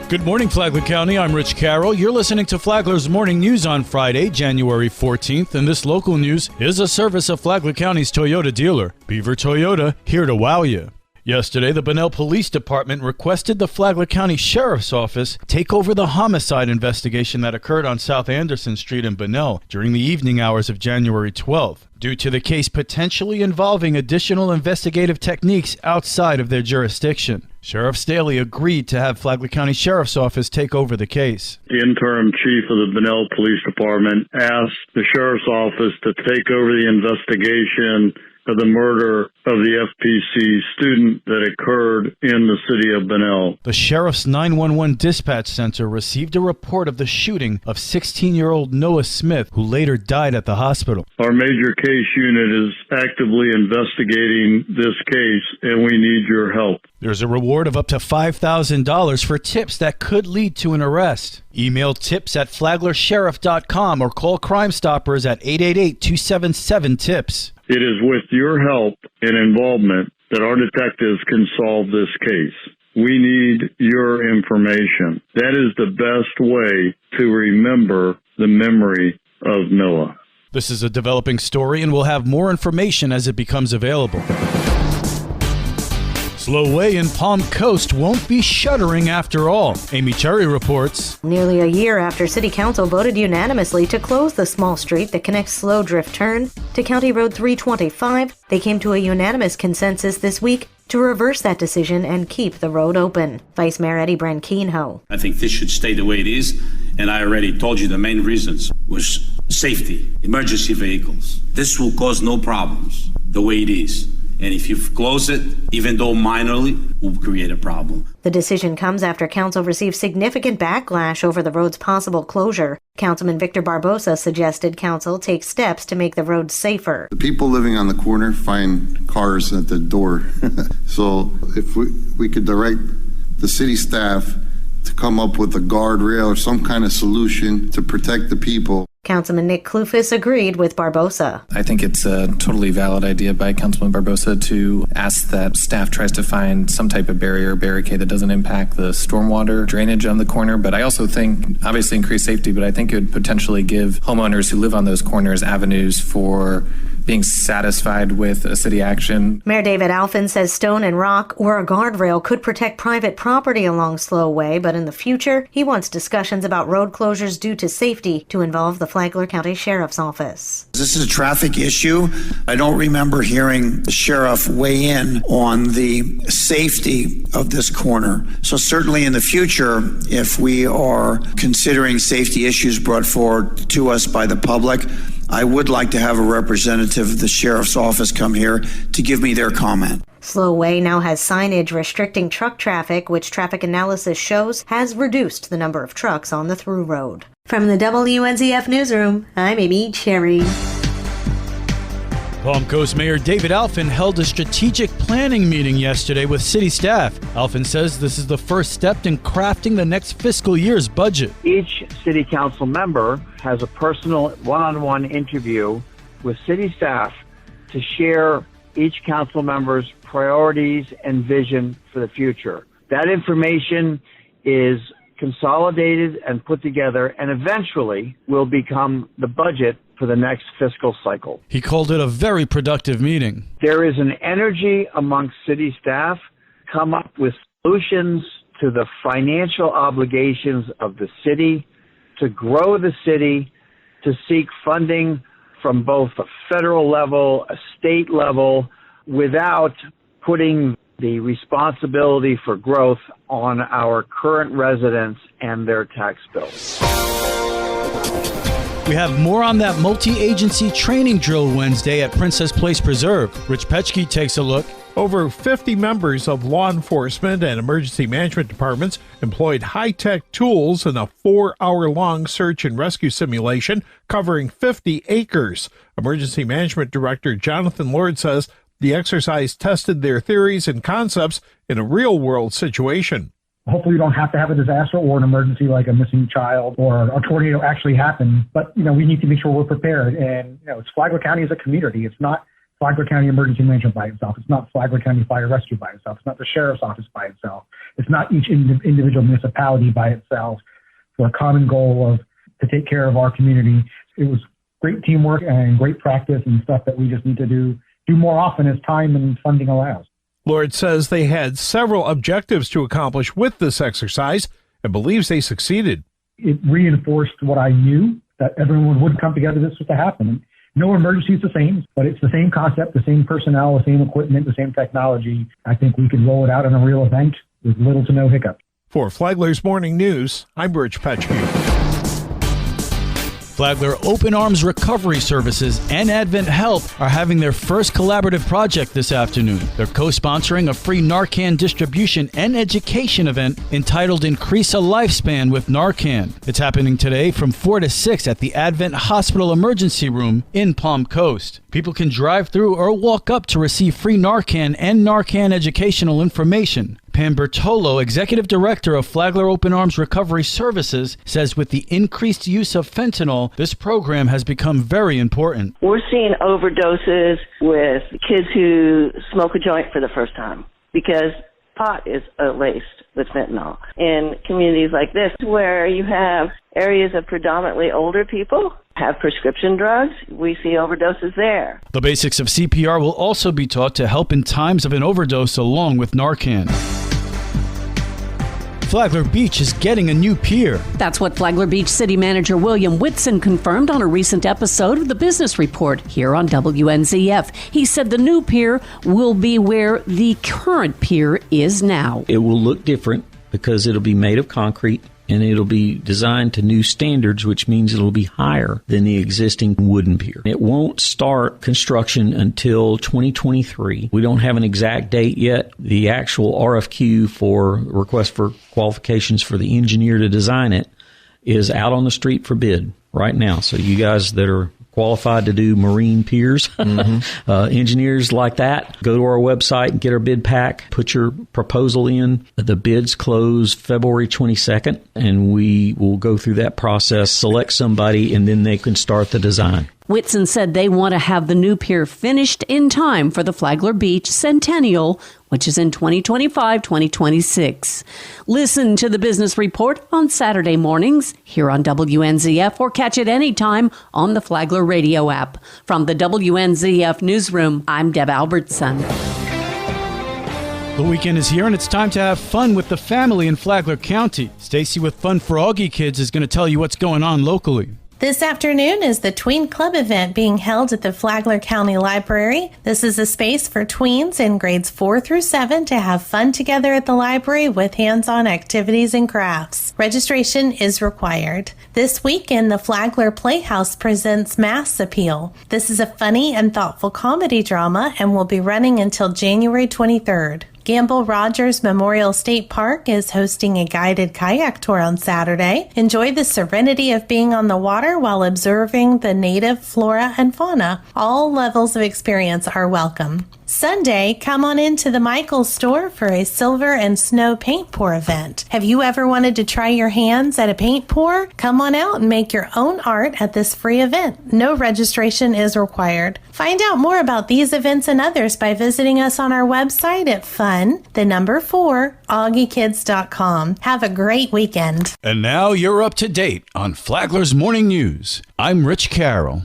Good morning, Flagler County. I'm Rich Carroll. You're listening to Flagler's Morning News on Friday, January 14th, and this local news is a service of Flagler County's Toyota dealer, Beaver Toyota, here to wow you. Yesterday, the Bunnell Police Department requested the Flagler County Sheriff's Office take over the homicide investigation that occurred on South Anderson Street in Bunnell during the evening hours of January 12th, due to the case potentially involving additional investigative techniques outside of their jurisdiction. Sheriff Staley agreed to have Flagler County Sheriff's Office take over the case. The interim chief of the Bunnell Police Department asked the Sheriff's Office to take over the investigation of the murder of the FPC student that occurred in the city of Bunnell. The Sheriff's 911 Dispatch Center received a report of the shooting of 16-year-old Noah Smith, who later died at the hospital. Our major case unit is actively investigating this case, and we need your help. There's a reward of up to $5,000 for tips that could lead to an arrest. Email tips@flaglersheriff.com or call Crime Stoppers at 888-277-TIPS. It is with your help and involvement that our detectives can solve this case. We need your information. That is the best way to remember the memory of Noah. This is a developing story, and we'll have more information as it becomes available. Slowway in Palm Coast won't be shuttering after all. Amy Cherry reports. Nearly a year after City Council voted unanimously to close the small street that connects Slow Drift Turn to County Road 325, they came to a unanimous consensus this week to reverse that decision and keep the road open. Vice Mayor Eddie Branquinho. I think this should stay the way it is, and I already told you the main reasons was safety, emergency vehicles. This will cause no problems the way it is. And if you close it, even though minorly, will create a problem. The decision comes after Council received significant backlash over the road's possible closure. Councilman Victor Barbosa suggested Council take steps to make the road safer. The people living on the corner find cars at the door. So if we could direct the city staff to come up with a guardrail or some kind of solution to protect the people. Councilman Nick Klufis agreed with Barbosa. I think it's a totally valid idea by Councilman Barbosa to ask that staff tries to find some type of barrier or barricade that doesn't impact the stormwater drainage on the corner. But I also think, obviously, increase safety, but I think it would potentially give homeowners who live on those corners avenues for being satisfied with a city action. Mayor David Alfin says stone and rock or a guardrail could protect private property along Slowway, but in the future, he wants discussions about road closures due to safety to involve the Flagler County Sheriff's Office. This is a traffic issue. I don't remember hearing the sheriff weigh in on the safety of this corner. So certainly in the future, if we are considering safety issues brought forward to us by the public, I would like to have a representative of the sheriff's office come here to give me their comment. Slowway now has signage restricting truck traffic, which traffic analysis shows has reduced the number of trucks on the through road. From the WNZF Newsroom, I'm Amy Cherry. Palm Coast Mayor David Alfin held a strategic planning meeting yesterday with city staff. Alfin says this is the first step in crafting the next fiscal year's budget. Each city council member has a personal one-on-one interview with city staff to share each council member's priorities and vision for the future. That information is consolidated and put together and eventually will become the budget for the next fiscal cycle. He called it a very productive meeting. There is an energy amongst city staff come up with solutions to the financial obligations of the city, to grow the city, to seek funding from both a federal level, a state level, without putting the responsibility for growth on our current residents and their tax bills. We have more on that multi-agency training drill Wednesday at Princess Place Preserve. Rich Petchke takes a look. Over 50 members of law enforcement and emergency management departments employed high-tech tools in a 4-hour-long search and rescue simulation covering 50 acres. Emergency Management Director Jonathan Lord says the exercise tested their theories and concepts in a real-world situation. Hopefully you don't have to have a disaster or an emergency like a missing child or a tornado actually happen. But, we need to make sure we're prepared. And, Flagler County is a community. It's not Flagler County Emergency Management by itself. It's not Flagler County Fire Rescue by itself. It's not the Sheriff's Office by itself. It's not each individual municipality by itself for a common goal of to take care of our community. It was great teamwork and great practice and stuff that we just need to do more often as time and funding allows. Lord says they had several objectives to accomplish with this exercise and believes they succeeded. It reinforced what I knew, that everyone would come together this was to happen. No emergency is the same, but it's the same concept, the same personnel, the same equipment, the same technology. I think we could roll it out in a real event with little to no hiccup. For Flagler's Morning News, I'm Rich Petchke. Flagler Open Arms Recovery Services and Advent Help are having their first collaborative project this afternoon. They're co-sponsoring a free Narcan distribution and education event entitled Increase a Lifespan with Narcan. It's happening today from 4 to 6 at the Advent Hospital Emergency Room in Palm Coast. People can drive through or walk up to receive free Narcan and Narcan educational information. Pam Bertolo, Executive Director of Flagler Open Arms Recovery Services, says with the increased use of fentanyl, this program has become very important. We're seeing overdoses with kids who smoke a joint for the first time because pot is laced with fentanyl. In communities like this, where you have areas of predominantly older people, have prescription drugs, we see overdoses there. The basics of CPR will also be taught to help in times of an overdose along with Narcan. Flagler Beach is getting a new pier. That's what Flagler Beach City Manager William Whitson confirmed on a recent episode of the Business Report here on WNZF. He said the new pier will be where the current pier is now. It will look different because it'll be made of concrete and it'll be designed to new standards, which means it'll be higher than the existing wooden pier. It won't start construction until 2023. We don't have an exact date yet. The actual RFQ for request for qualifications for the engineer to design it is out on the street for bid right now. So you guys that are qualified to do marine piers, engineers like that, go to our website and get our bid pack, put your proposal in. The bids close February 22nd, and we will go through that process, select somebody, and then they can start the design. Whitson said they want to have the new pier finished in time for the Flagler Beach Centennial, which is in 2025-2026. Listen to the Business Report on Saturday mornings here on WNZF or catch it anytime on the Flagler radio app. From the WNZF newsroom, I'm Deb Albertson. The weekend is here and it's time to have fun with the family in Flagler County. Stacy with Fun for Augie Kids is going to tell you what's going on locally. This afternoon is the Tween Club event being held at the Flagler County Library. This is a space for tweens in grades 4 through 7 to have fun together at the library with hands-on activities and crafts. Registration is required. This weekend, the Flagler Playhouse presents Mass Appeal. This is a funny and thoughtful comedy drama and will be running until January 23rd. Gamble Rogers Memorial State Park is hosting a guided kayak tour on Saturday. Enjoy the serenity of being on the water while observing the native flora and fauna. All levels of experience are welcome. Sunday, come on into the Michaels store for a silver and snow paint pour event. Have you ever wanted to try your hands at a paint pour? Come on out and make your own art at this free event. No registration is required. Find out more about these events and others by visiting us on our website at fun4augiekids.com. Have a great weekend. And now you're up to date on Flagler's Morning News. I'm Rich Carroll.